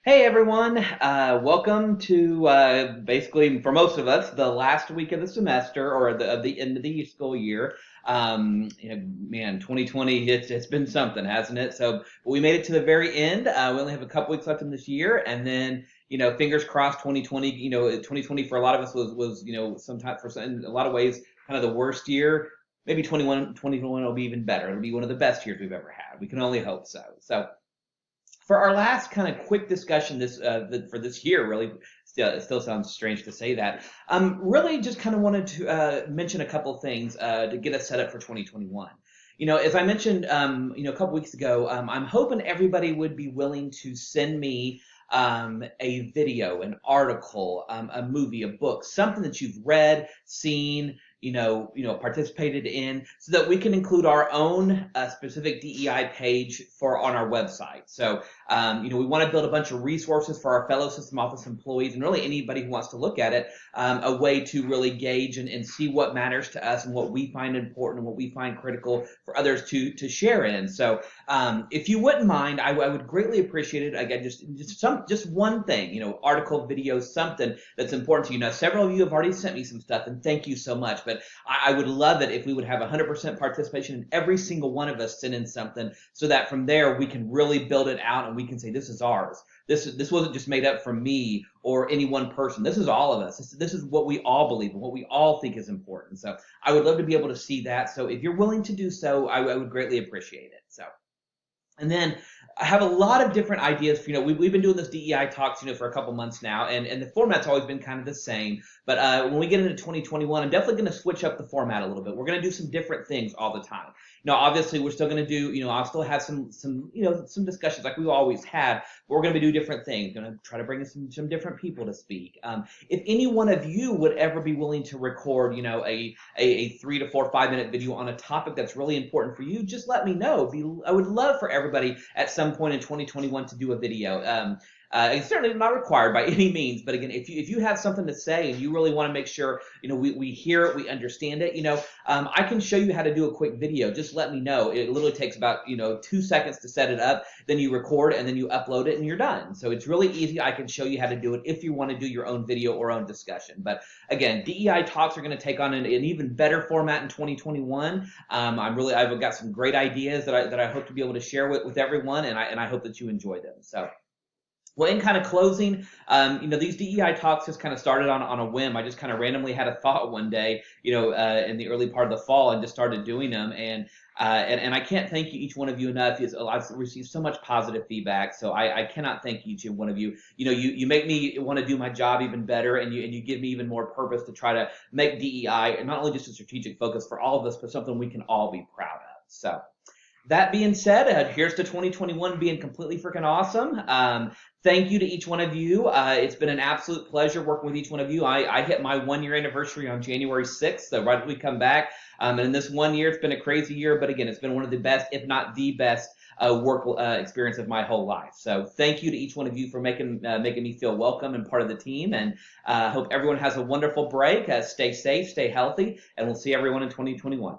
Hey everyone, welcome to basically for most of us the last week of the semester or of the end of the school year. Man, 2020 it's been something, hasn't it? So we made it to the very end. We only have a couple weeks left in this year, and then fingers crossed, 2020. 2020 for a lot of us was sometimes in a lot of ways kind of the worst year. Maybe 2021 will be even better. It'll be one of the best years we've ever had. We can only hope so. So for our last kind of quick discussion for this year, really, it still sounds strange to say that. Really just kind of wanted to mention a couple things to get us set up for 2021. As I mentioned, a couple weeks ago, I'm hoping everybody would be willing to send me a video, an article, a movie, a book, something that you've read, seen, participated in, so that we can include our own specific DEI page on our website. So, we want to build a bunch of resources for our fellow system office employees and really anybody who wants to look at it, a way to really gauge and see what matters to us and what we find important and what we find critical for others to share in. So, if you wouldn't mind, I would greatly appreciate it. Again, just one thing, article, video, something that's important to you. Now, several of you have already sent me some stuff, and thank you so much. But I would love it if we would have 100% participation in every single one of us send in something, so that from there we can really build it out and we can say this is ours. This wasn't just made up from me or any one person. This is all of us. This is what we all believe and what we all think is important. So I would love to be able to see that. So if you're willing to do so, I would greatly appreciate it. So. And then I have a lot of different ideas. We've been doing this DEI talks, for a couple months now, and the format's always been kind of the same. But when we get into 2021, I'm definitely going to switch up the format a little bit. We're going to do some different things all the time. Obviously, we're still going to do, I'll still have some discussions like we always have. But we're going to do different things. Going to try to bring in some different people to speak. If any one of you would ever be willing to record, a 3 to 4, 5 minute video on a topic that's really important for you, just let me know. I would love for everybody at some point in 2021 to do a video. It's certainly not required by any means, but again, if you have something to say and you really want to make sure we hear it, we understand it, I can show you how to do a quick video. Just let me know. It literally takes about 2 seconds to set it up, then you record and then you upload it and you're done. So it's really easy. I can show you how to do it if you want to do your own video or own discussion. But again, DEI talks are going to take on an even better format in 2021. I've got some great ideas that I hope to be able to share with everyone, and I hope that you enjoy them. So. Well, in kind of closing, these DEI talks just kind of started on a whim. I just kind of randomly had a thought one day, in the early part of the fall, and just started doing them. And I can't thank each one of you enough. I've received so much positive feedback, so I cannot thank each one of you. You make me want to do my job even better, and you give me even more purpose to try to make DEI not only just a strategic focus for all of us, but something we can all be proud of. So. That being said, here's to 2021 being completely freaking awesome. Thank you to each one of you. It's been an absolute pleasure working with each one of you. I hit my 1 year anniversary on January 6th, so right as we come back. And in this 1 year, it's been a crazy year, but again, it's been one of the best, if not the best, work experience of my whole life. So thank you to each one of you for making me feel welcome and part of the team. And hope everyone has a wonderful break. Stay safe, stay healthy, and we'll see everyone in 2021.